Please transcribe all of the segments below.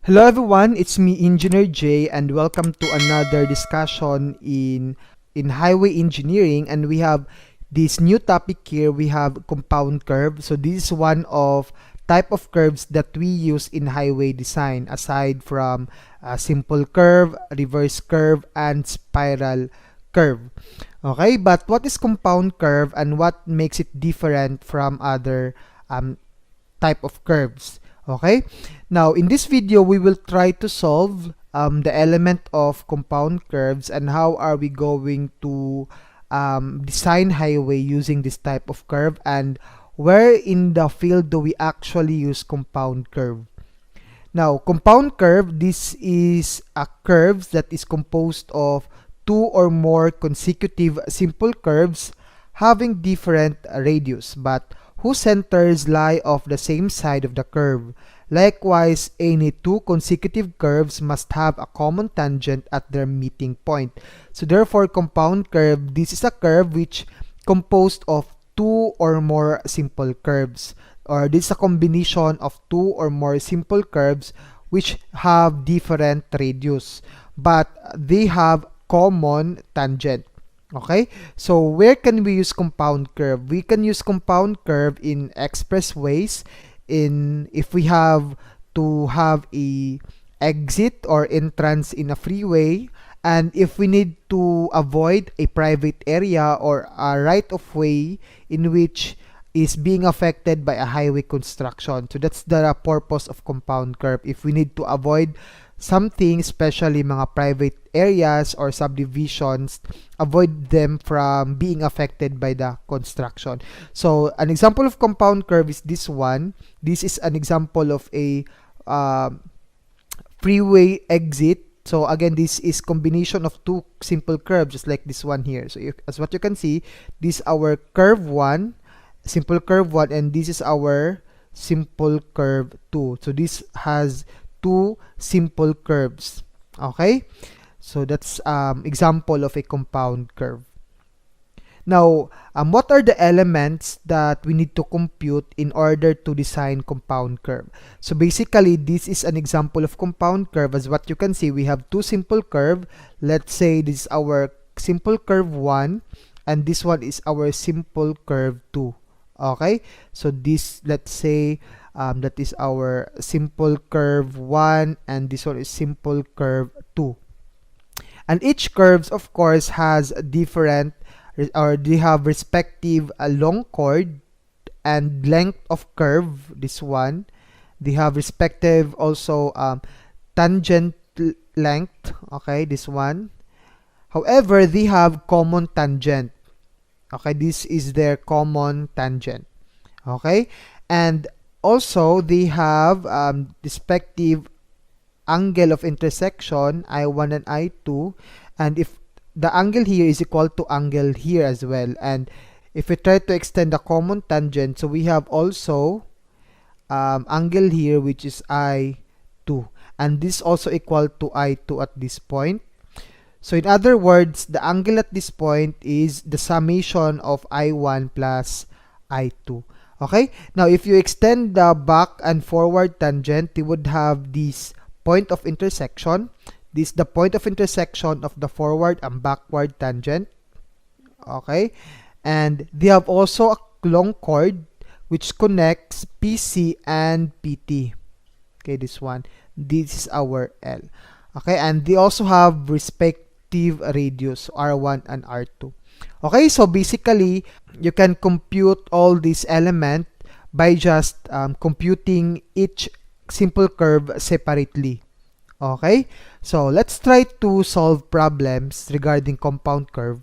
Hello everyone, it's me Engineer J and welcome to another discussion in highway engineering, and we have this new topic here. We have compound curve. So this is one of type of curves that we use in highway design aside from a simple curve, reverse curve, and spiral curve. Okay, but what is compound curve and what makes it different from other type of curves? Okay, now in this video we will try to solve the element of compound curves and how are we going to design highway using this type of curve, and where in the field do we actually use compound curve. Now, compound curve, this is a curve that is composed of two or more consecutive simple curves having different radius, but whose centers lie off the same side of the curve. Likewise, any two consecutive curves must have a common tangent at their meeting point. So therefore, compound curve, this is a curve which composed of two or more simple curves, or this is a combination of two or more simple curves which have different radius, but they have common tangent. Okay, so where can we use compound curve? We can use compound curve in expressways, in if we have to have a exit or entrance in a freeway, and if we need to avoid a private area or a right of way in which is being affected by a highway construction. So that's the purpose of compound curve. If we need to avoid something, especially mga private areas or subdivisions, avoid them from being affected by the construction. So an example of compound curve is this one. This is an example of a freeway exit. So again, this is combination of two simple curves, just like this one here. So as what you can see, this is our curve 1, simple curve 1, and this is our simple curve 2. So this has two simple curves. Okay, so that's example of a compound curve. Now, what are the elements that we need to compute in order to design compound curve? So basically, this is an example of compound curve. As what you can see, we have two simple curve. Let's say this is our simple curve 1, and this one is our simple curve 2. Okay, so this, let's say, that is our simple curve 1, and this one is simple curve 2. And each curves, of course, has different, or they have respective long chord and length of curve. This one, they have respective also tangent length. Okay, this one. However, they have common tangent. Okay, this is their common tangent. Okay, and also they have respective angle of intersection, I1 and I2, and if the angle here is equal to angle here as well, and if we try to extend the common tangent, so we have also angle here which is I2, and this also equal to I2 at this point. So in other words, the angle at this point is the summation of I1 plus I2. Okay, now if you extend the back and forward tangent, you would have this point of intersection. This is the point of intersection of the forward and backward tangent. Okay, and they have also a long chord which connects PC and PT. Okay, this one. This is our L. Okay, and they also have respective radius, R1 and R2. Okay, so basically, you can compute all these elements by just computing each simple curve separately. Okay, so let's try to solve problems regarding compound curve.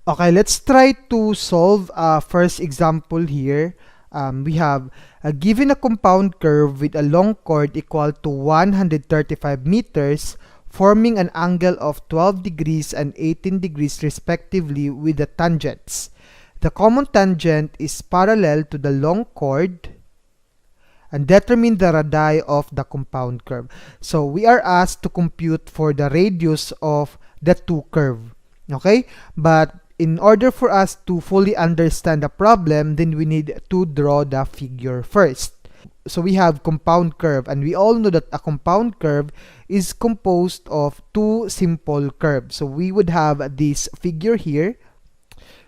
Okay, let's try to solve first example here. We have given a compound curve with a long chord equal to 135 meters, forming an angle of 12 degrees and 18 degrees respectively with the tangents. The common tangent is parallel to the long chord, and determine the radii of the compound curve. So we are asked to compute for the radius of the two curve. Okay, but in order for us to fully understand the problem, then we need to draw the figure first. So we have compound curve, and we all know that a compound curve is composed of two simple curves. So we would have this figure here.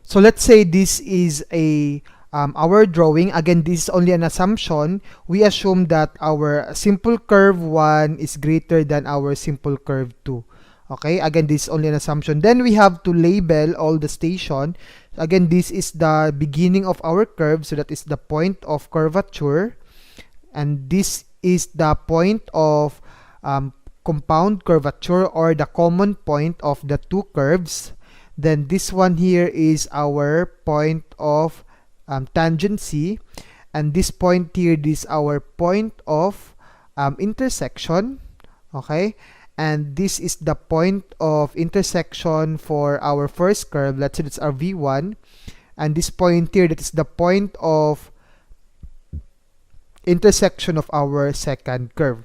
So let's say this is a our drawing. Again, this is only an assumption. We assume that our simple curve 1 is greater than our simple curve 2. Okay, again, this is only an assumption. Then we have to label all the station. Again, this is the beginning of our curve, so that is the point of curvature. And this is the point of compound curvature, or the common point of the two curves. Then this one here is our point of tangency, and this point here, this is our point of intersection. Okay, and this is the point of intersection for our first curve. Let's say that's our v1, and this point here, that is the point of intersection of our second curve.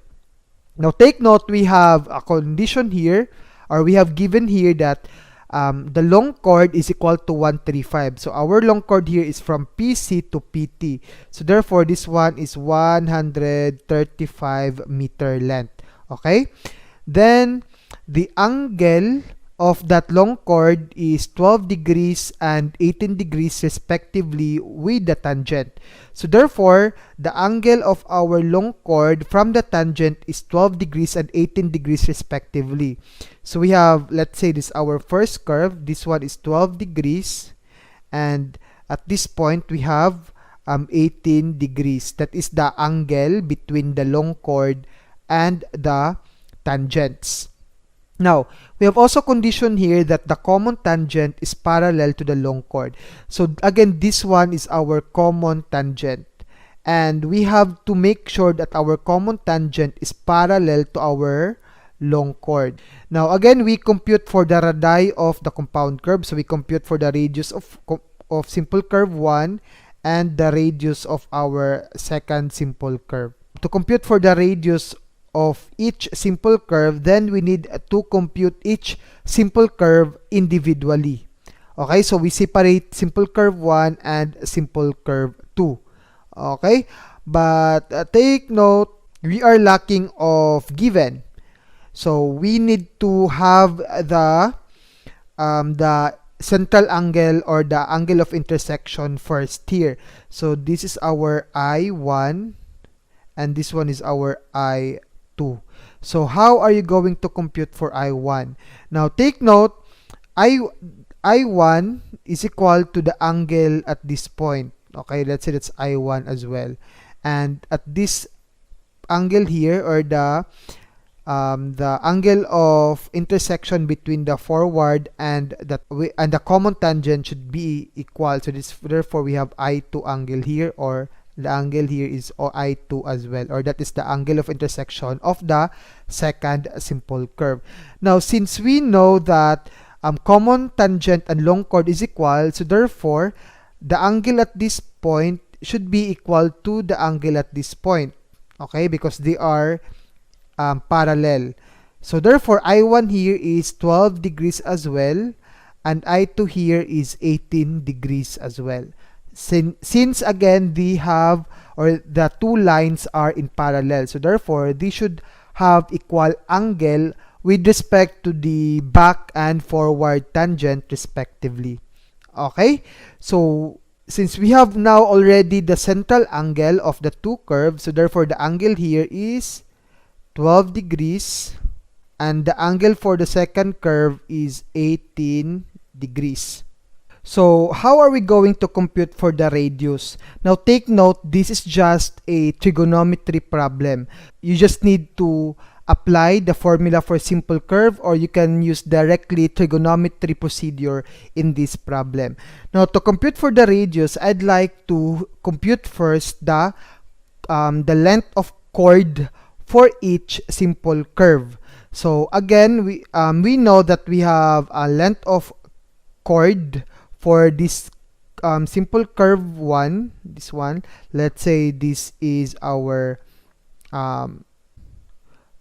Now take note, we have a condition here, or we have given here that the long chord is equal to 135. So our long chord here is from PC to PT. So therefore, this one is 135 meter length. Okay? Then, the angle of that long chord is 12 degrees and 18 degrees respectively with the tangent. So therefore, the angle of our long chord from the tangent is 12 degrees and 18 degrees respectively. So we have, let's say this is our first curve. This one is 12 degrees, and at this point we have 18 degrees. That is the angle between the long chord and the tangents. Now, we have also conditioned here that the common tangent is parallel to the long chord. So again, this one is our common tangent. And we have to make sure that our common tangent is parallel to our long chord. Now, again, we compute for the radii of the compound curve. So we compute for the radius of simple curve 1 and the radius of our second simple curve. To compute for the radius of each simple curve, then we need to compute each simple curve individually. Okay, so we separate simple curve 1 and simple curve 2. Okay, but take note, we are lacking of given. So we need to have the central angle, or the angle of intersection first here. So this is our I1 and this one is our I2. So how are you going to compute for I1? Now take note, I1 is equal to the angle at this point. Okay, let's say that's I1 as well. And at this angle here, or the angle of intersection between the forward and the common tangent should be equal. So therefore we have I2 angle here, or the angle here is I2 as well, or that is the angle of intersection of the second simple curve. Now, since we know that common tangent and long chord is equal, so therefore the angle at this point should be equal to the angle at this point. Okay, because they are parallel. So therefore I1 here is 12 degrees as well, and I2 here is 18 degrees as well. Since again they have, or the two lines are in parallel, so therefore they should have equal angle with respect to the back and forward tangent respectively. Okay, so since we have now already the central angle of the two curves, so therefore the angle here is 12 degrees, and the angle for the second curve is 18 degrees. So how are we going to compute for the radius? Now take note, this is just a trigonometry problem. You just need to apply the formula for simple curve, or you can use directly trigonometry procedure in this problem. Now to compute for the radius, I'd like to compute first the length of chord for each simple curve. So again, we know that we have a length of chord for this simple curve 1, this one. Let's say this is our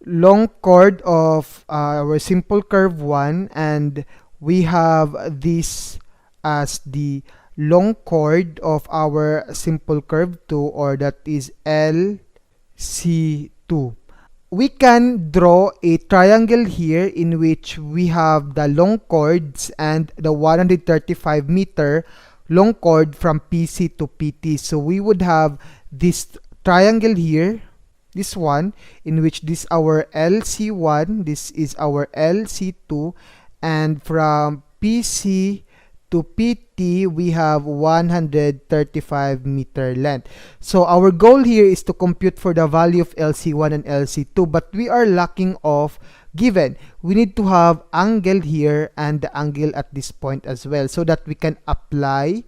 long chord of our simple curve 1, and we have this as the long chord of our simple curve 2, or that is L C2. We can draw a triangle here in which we have the long chords and the 135 meter long chord from PC to PT. So we would have this triangle here, this one, in which this our LC1, this is our LC2, and from PC to PT, we have 135 meter length. So our goal here is to compute for the value of LC1 and LC2, but we are lacking of given. We need to have angle here and the angle at this point as well so that we can apply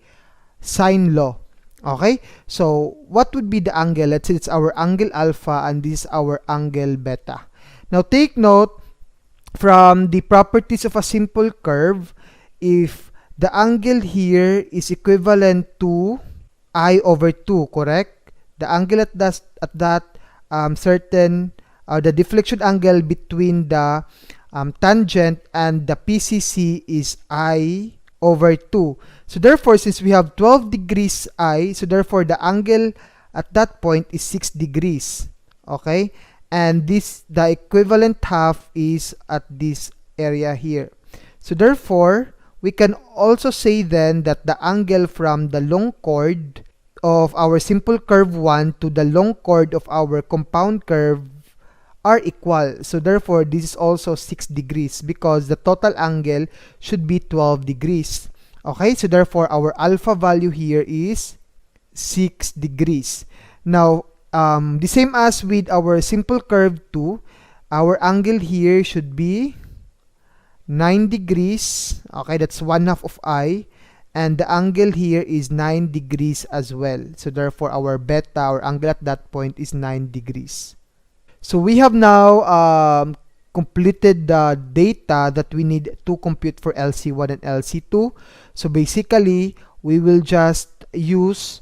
sine law. Okay, so what would be the angle? Let's say it's our angle alpha and this is our angle beta. Now take note, from the properties of a simple curve, if the angle here is equivalent to I over 2, correct? The angle at that certain, the deflection angle between the tangent and the PCC is I over 2. So therefore, since we have 12 degrees I, so therefore the angle at that point is 6 degrees. Okay? And this, the equivalent half is at this area here. So therefore, we can also say then that the angle from the long chord of our simple curve 1 to the long chord of our compound curve are equal. So therefore, this is also 6 degrees because the total angle should be 12 degrees. Okay, so therefore, our alpha value here is 6 degrees. Now, the same as with our simple curve 2, our angle here should be 9 degrees. Okay, that's 1/2 of I. And the angle here is 9 degrees as well. So therefore, our beta, our angle at that point is 9 degrees. So we have now completed the data that we need to compute for LC1 and LC2. So basically, we will just use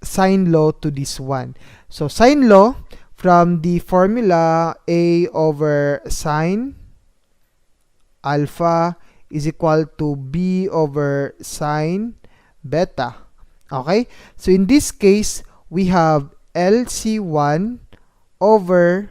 sine law to this one. So sine law, from the formula A over sine alpha is equal to B over sine beta. Okay? So in this case, we have LC1 over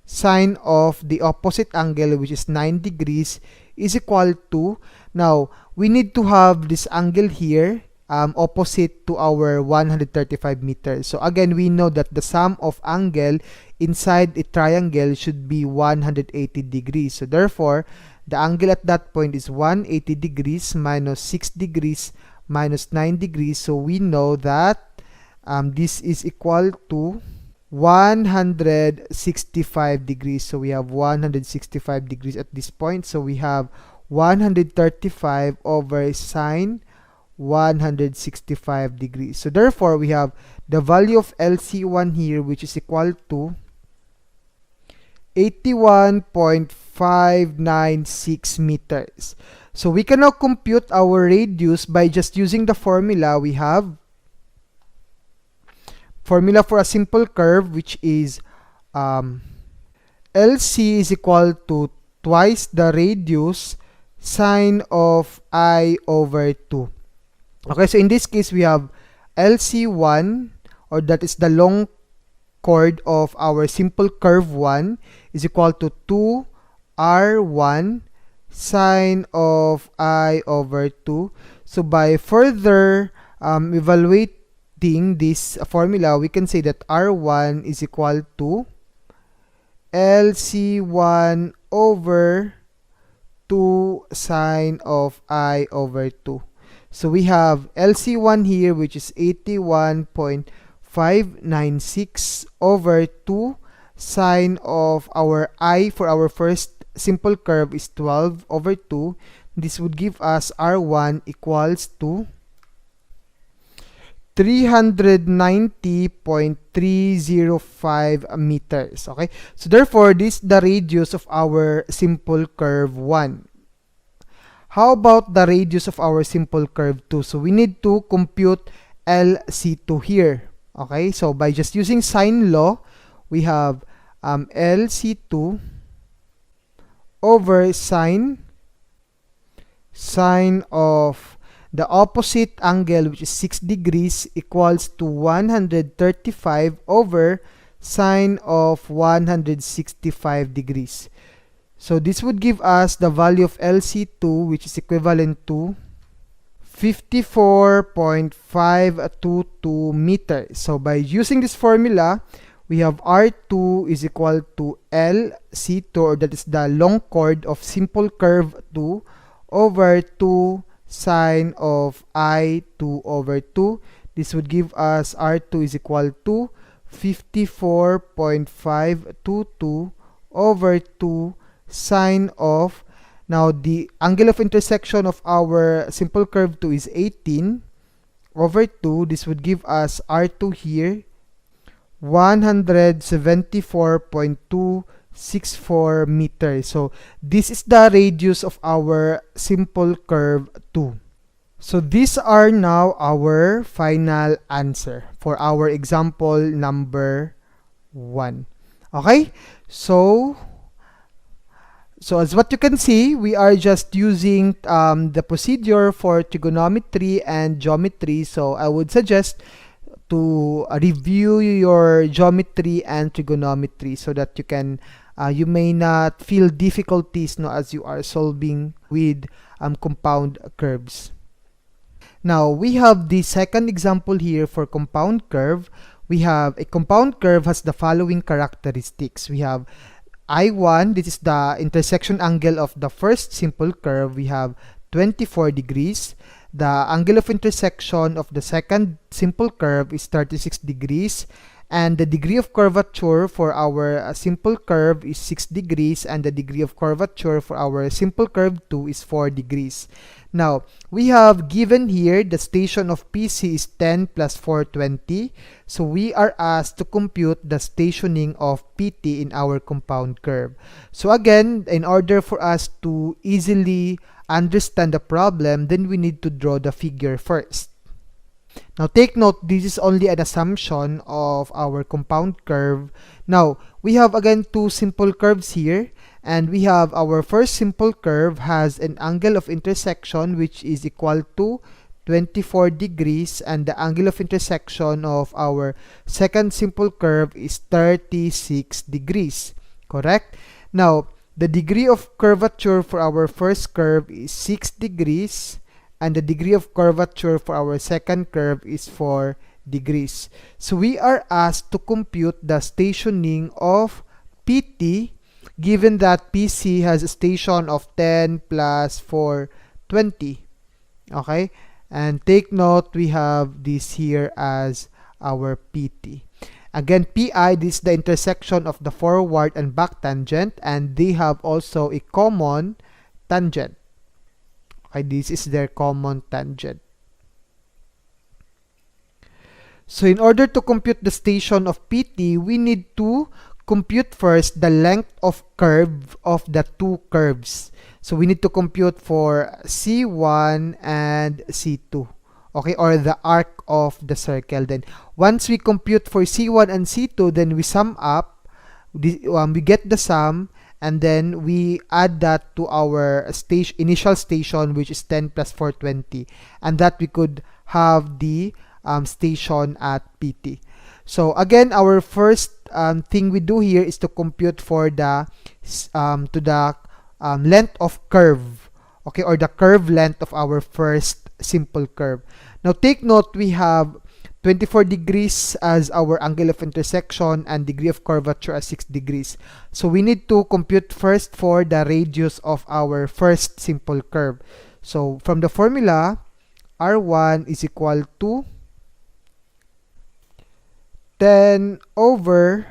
sine of the opposite angle, which is 9 degrees, is equal to, now we need to have this angle here opposite to our 135 meters. So again, we know that the sum of angle inside a triangle should be 180 degrees. So therefore, the angle at that point is 180 degrees minus 6 degrees minus 9 degrees. So we know that this is equal to 165 degrees. So we have 165 degrees at this point. So we have 135 over sine 165 degrees. So therefore, we have the value of LC1 here, which is equal to 81.596 meters. So we can now compute our radius by just using the formula. We have formula for a simple curve, which is LC is equal to twice the radius sine of I over 2. Okay, so in this case, we have LC1, or that is the long chord of our simple curve 1, is equal to 2R1 sine of I over 2. So by further evaluating this formula, we can say that R1 is equal to LC1 over 2 sine of I over 2. So we have LC1 here, which is 81.596 over 2 sine of our I for our first simple curve is 12 over 2. This would give us R1 equals to 390.305 meters. Okay, so therefore, this is the radius of our simple curve 1. How about the radius of our simple curve 2? So we need to compute LC2 here. Okay, so by just using sine law, we have LC2 over sine of the opposite angle, which is 6 degrees, equals to 135 over sine of 165 degrees. So this would give us the value of LC2, which is equivalent to 54.522 meters. So by using this formula, we have R2 is equal to LC2, or that is the long chord of simple curve 2, over 2 sine of I2 over 2. This would give us R2 is equal to 54.522 over 2 sine of, now the angle of intersection of our simple curve 2 is 18 over 2. This would give us R2 here 174.264 meters. So this is the radius of our simple curve 2. So these are now our final answer for our example number 1. Okay? So as what you can see, we are just using the procedure for trigonometry and geometry. So I would suggest to review your geometry and trigonometry so that you can you may not feel difficulties as you are solving with compound curves. Now we have the second example here for compound curve. We have a compound curve has the following characteristics. We have I1, this is the intersection angle of the first simple curve. We have 24 degrees. The angle of intersection of the second simple curve is 36 degrees. And the degree of curvature for our simple curve is 6 degrees. And the degree of curvature for our simple curve 2 is 4 degrees. Now, we have given here the station of PC is 10 plus 420. So we are asked to compute the stationing of PT in our compound curve. So again, in order for us to easily understand the problem, then we need to draw the figure first. Now take note, this is only an assumption of our compound curve. Now, we have again two simple curves here. And we have our first simple curve has an angle of intersection which is equal to 24 degrees, and the angle of intersection of our second simple curve is 36 degrees. Correct? Now, the degree of curvature for our first curve is 6 degrees, and the degree of curvature for our second curve is 4 degrees. So we are asked to compute the stationing of PT given that PC has a station of 10 plus 420. Okay? And take note, we have this here as our PT. Again, PI, this is the intersection of the forward and back tangent, and they have also a common tangent. Okay, this is their common tangent. So in order to compute the station of PT, we need to compute first the length of curve of the two curves. So we need to compute for C1 and C2. Okay, or the arc of the circle. Then once we compute for C1 and C2, then we sum up, we get the sum, and then we add that to our initial station, which is 10 plus 420, and that we could have the station at PT. So again, our first thing we do here is to compute for the length of curve, okay, or the curve length of our first simple curve. Now take note, we have 24 degrees as our angle of intersection and degree of curvature as 6 degrees. So we need to compute first for the radius of our first simple curve. So from the formula, R1 is equal to 10 over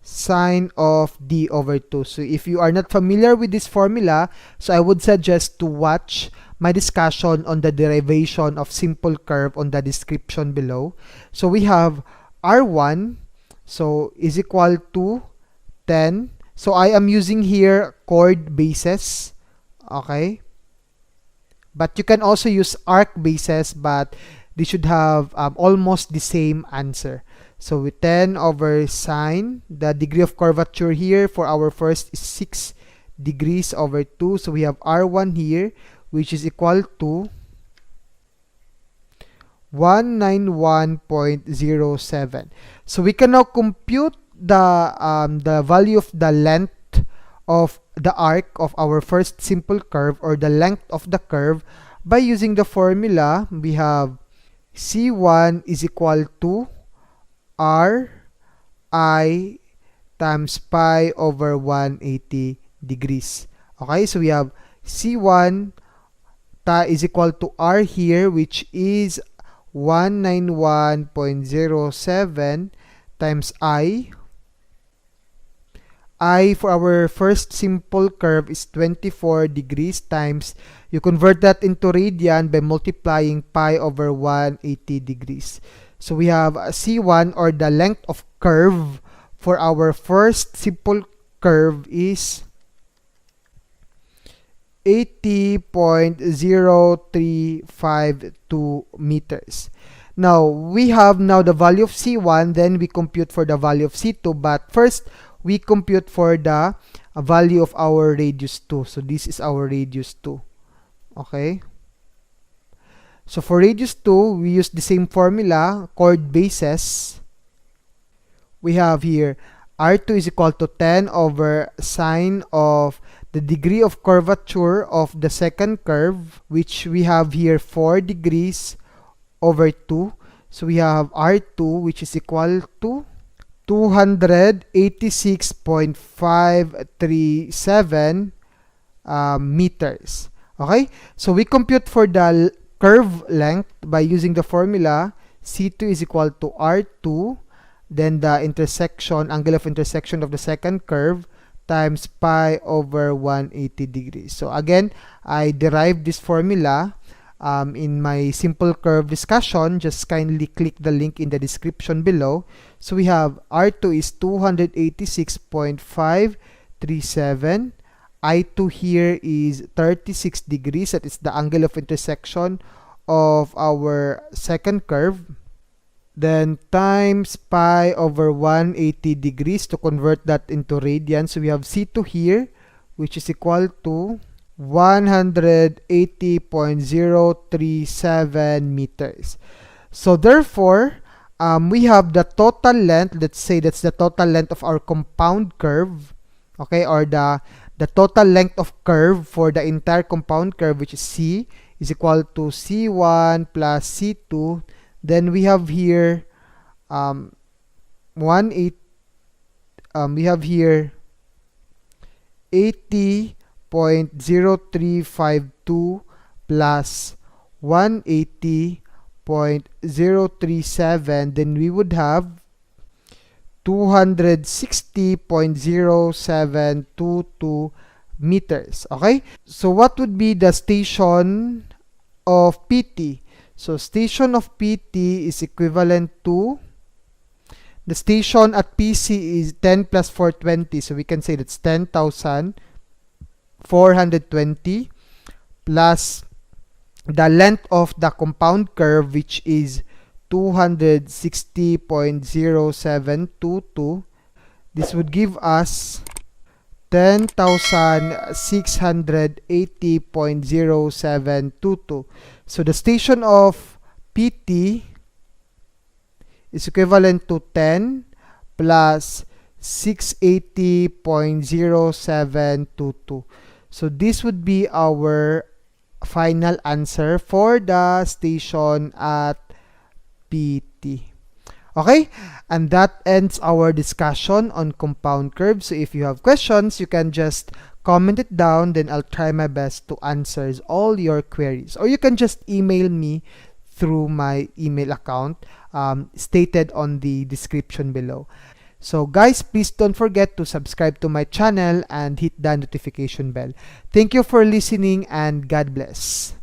sine of d over 2. So if you are not familiar with this formula, so I would suggest to watch my discussion on the derivation of simple curve on the description below. So we have R1 so is equal to 10. So I am using here chord bases, okay? But you can also use arc bases, but they should have almost the same answer. So with 10 over sine, the degree of curvature here for our first is 6 degrees over 2. So we have R1 here, which is equal to 191.07. So we can now compute the value of the length of the arc of our first simple curve, or the length of the curve, by using the formula. We have C1 is equal to R I times pi over 180 degrees. Okay, so we have C1 is equal to R here, which is 191.07 times I. I for our first simple curve is 24 degrees, times, you convert that into radian by multiplying pi over 180 degrees. So we have C1, or the length of curve for our first simple curve, is 80.0352 meters. Now, we have now the value of C1, then we compute for the value of C2, but first, we compute for the value of our radius 2. So, this is our radius 2. Okay? So, for radius 2, we use the same formula, chord bases. We have here, R2 is equal to 10 over sine of the degree of curvature of the second curve, which we have here 4 degrees over 2. So we have R2, which is equal to 286.537 meters. Okay? So we compute for the curve length by using the formula C2 is equal to R2, then the angle of intersection of the second curve, times pi over 180 degrees. So again, I derived this formula in my simple curve discussion. Just kindly click the link in the description below. So we have R2 is 286.537. I2 here is 36 degrees. That is the angle of intersection of our second curve. Then times pi over 180 degrees to convert that into radians. So we have C2 here, which is equal to 180.037 meters. So therefore, we have the total length. Let's say that's the total length of our compound curve, okay, or the total length of curve for the entire compound curve, which is C, is equal to C1 plus C2. Then we have here we have here 80.0352 plus 180.037. Then we would have 260.0722 meters. Okay? So what would be the station of PT? So station of PT is equivalent to, the station at PC is 10 plus 420. So we can say that's 10,420 plus the length of the compound curve, which is 260.0722. This would give us 10,680.0722. So the station of PT is equivalent to 10 plus 680.0722. So this would be our final answer for the station at PT. Okay, and that ends our discussion on compound curves. So if you have questions, you can just comment it down, then I'll try my best to answer all your queries. Or you can just email me through my email account stated on the description below. So guys, please don't forget to subscribe to my channel and hit the notification bell. Thank you for listening, and God bless.